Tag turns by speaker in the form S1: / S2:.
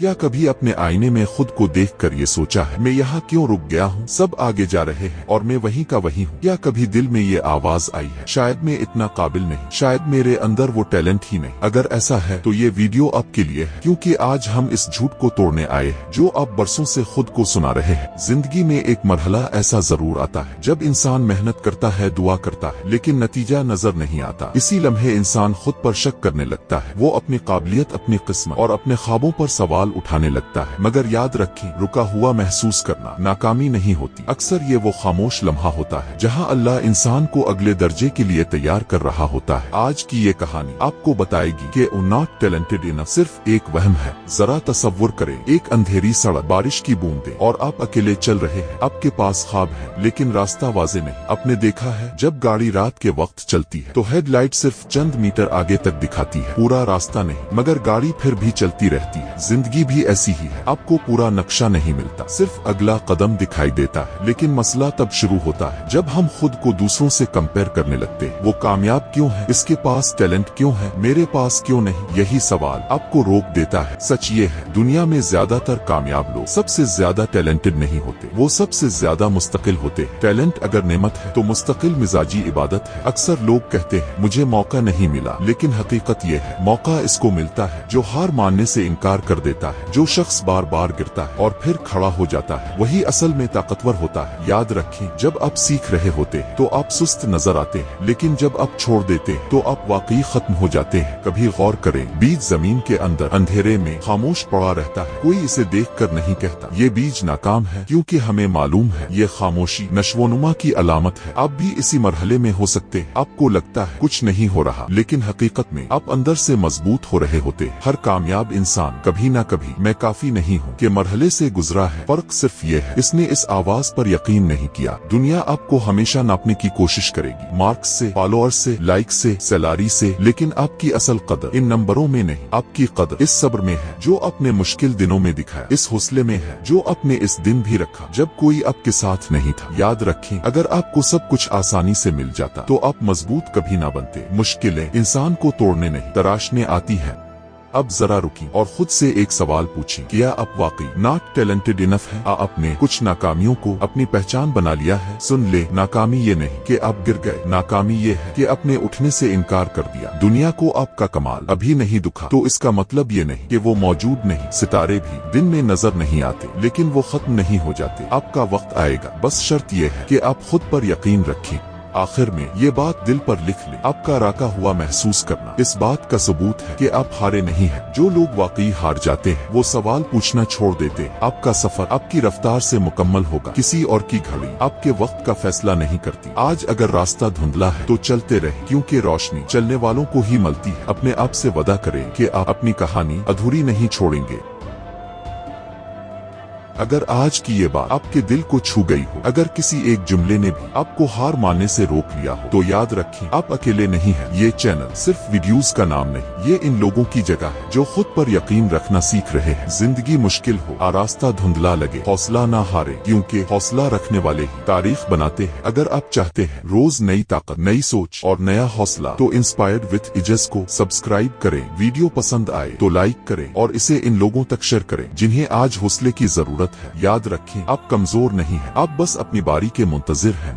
S1: क्या कभी अपने आईने में खुद को देखकर ये सोचा है, मैं यहाँ क्यों रुक गया हूँ, सब आगे जा रहे हैं और मैं वहीं का वहीं हूँ। क्या कभी दिल में ये आवाज आई है, शायद मैं इतना काबिल नहीं, शायद मेरे अंदर वो टैलेंट ही नहीं। अगर ऐसा है तो ये वीडियो आपके लिए है, क्योंकि आज हम इस झूठ को तोड़ने आए हैं जो आप बरसों से खुद को सुना रहे हैं। जिंदगी में एक मरहला ऐसा जरूर आता है जब इंसान मेहनत करता है, दुआ करता है, लेकिन नतीजा नजर नहीं आता। इसी लम्हे इंसान खुद पर शक करने लगता है, वो अपनी काबिलियत, अपनी किस्मत और अपने ख्वाबों पर सवाल उठाने लगता है। मगर याद रखें, रुका हुआ महसूस करना नाकामी नहीं होती, अक्सर ये वो खामोश लम्हा होता है जहां अल्लाह इंसान को अगले दर्जे के लिए तैयार कर रहा होता है। आज की ये कहानी आपको बताएगी कि नॉट टैलेंटेड इनफ सिर्फ एक वहम है। जरा तसव्वुर करें, एक अंधेरी सड़क, बारिश की बूंदें और आप अकेले चल रहे हैं। आपके पास ख्वाब है लेकिन रास्ता वाज़ेह नहीं। आपने देखा है जब गाड़ी रात के वक्त चलती है तो हेडलाइट सिर्फ चंद मीटर आगे तक दिखाती है, पूरा रास्ता नहीं, मगर गाड़ी फिर भी चलती रहती है। जिंदगी भी ऐसी ही है, आपको पूरा नक्शा नहीं मिलता, सिर्फ अगला कदम दिखाई देता है। लेकिन मसला तब शुरू होता है जब हम खुद को दूसरों से कंपेयर करने लगते हैं। वो कामयाब क्यों है, इसके पास टैलेंट क्यों है, मेरे पास क्यों नहीं। यही सवाल आपको रोक देता है। सच ये है, दुनिया में ज्यादातर कामयाब लोग सबसे ज्यादा टैलेंटेड नहीं होते, वो सबसे ज्यादा मुस्तकिल होते हैं। टैलेंट अगर नेमत है तो मुस्तकिल मिजाजी इबादत है। अक्सर लोग कहते हैं मुझे मौका नहीं मिला, लेकिन हकीकत ये है मौका इसको मिलता है जो हार मानने से इनकार कर देता है। जो शख्स बार बार गिरता है और फिर खड़ा हो जाता है वही असल में ताकतवर होता है। याद रखें, जब आप सीख रहे होते हैं तो आप सुस्त नजर आते हैं, लेकिन जब आप छोड़ देते हैं तो आप वाकई खत्म हो जाते हैं। कभी गौर करें, बीज जमीन के अंदर अंधेरे में खामोश पड़ा रहता है, कोई इसे देख कर नहीं कहता ये बीज नाकाम है, क्योंकि हमें मालूम है ये खामोशी नश्वोनुमा की अलामत है। आप भी इसी मरहले में हो सकते हैं। आपको लगता है कुछ नहीं हो रहा, लेकिन हकीकत में आप अंदर से मजबूत हो रहे होते हैं। हर कामयाब इंसान कभी न कभी मैं काफी नहीं हूँ के मरहले से गुजरा है। फर्क सिर्फ ये है, इसने इस आवाज पर यकीन नहीं किया। दुनिया आपको हमेशा नापने की कोशिश करेगी, मार्क्स से, फॉलोअर्स से, लाइक से, सैलरी से, लेकिन आपकी असल कदर इन नंबरों में नहीं, आपकी कदर इस सब्र में है जो अपने मुश्किल दिनों में दिखाया, इस हौसले में है जो आपने इस दिन भी रखा जब कोई आपके साथ नहीं था। याद रखें, अगर आपको सब कुछ आसानी से मिल जाता तो आप मजबूत कभी ना बनते। मुश्किलें इंसान को तोड़ने नहीं, तराशने आती है। अब जरा रुकी और खुद से एक सवाल पूछें, क्या आप वाकई नॉट टैलेंटेड इनफ है? आपने कुछ नाकामियों को अपनी पहचान बना लिया है? सुन ले, नाकामी ये नहीं कि आप गिर गए, नाकामी ये है कि आपने उठने से इनकार कर दिया। दुनिया को आपका कमाल अभी नहीं दिखा तो इसका मतलब ये नहीं कि वो मौजूद नहीं। सितारे भी दिन में नजर नहीं आते, लेकिन वो खत्म नहीं हो जाते। आपका वक्त आएगा, बस शर्त ये है कि आप खुद पर यकीन रखें। आखिर में ये बात दिल पर लिख ले, आपका राका हुआ महसूस करना इस बात का सबूत है कि आप हारे नहीं हैं। जो लोग वाकई हार जाते हैं वो सवाल पूछना छोड़ देते हैं। आपका सफर आपकी रफ्तार से मुकम्मल होगा, किसी और की घड़ी आपके वक्त का फैसला नहीं करती। आज अगर रास्ता धुंधला है तो चलते रहे, क्योंकि रोशनी चलने वालों को ही मिलती है। अपने आप से वादा करें कि आप अपनी कहानी अधूरी नहीं छोड़ेंगे। अगर आज की ये बात आपके दिल को छू गई हो, अगर किसी एक जुमले ने भी आपको हार मानने से रोक लिया हो, तो याद रखें आप अकेले नहीं हैं। ये चैनल सिर्फ वीडियोस का नाम नहीं, ये इन लोगों की जगह है जो खुद पर यकीन रखना सीख रहे हैं। जिंदगी मुश्किल हो, रास्ता धुंधला लगे, हौसला ना हारे, क्योंकि हौसला रखने वाले ही तारीख बनाते हैं। अगर आप चाहते हैं रोज नई ताकत, नई सोच और नया हौसला, तो इंस्पायर्ड विद इजस को सब्सक्राइब करें। वीडियो पसंद आए तो लाइक करें और इसे इन लोगों तक शेयर करें जिन्हें आज हौसले की जरूरत है। याद रखें, आप कमजोर नहीं हैं, आप बस अपनी बारी के मुंतजिर हैं।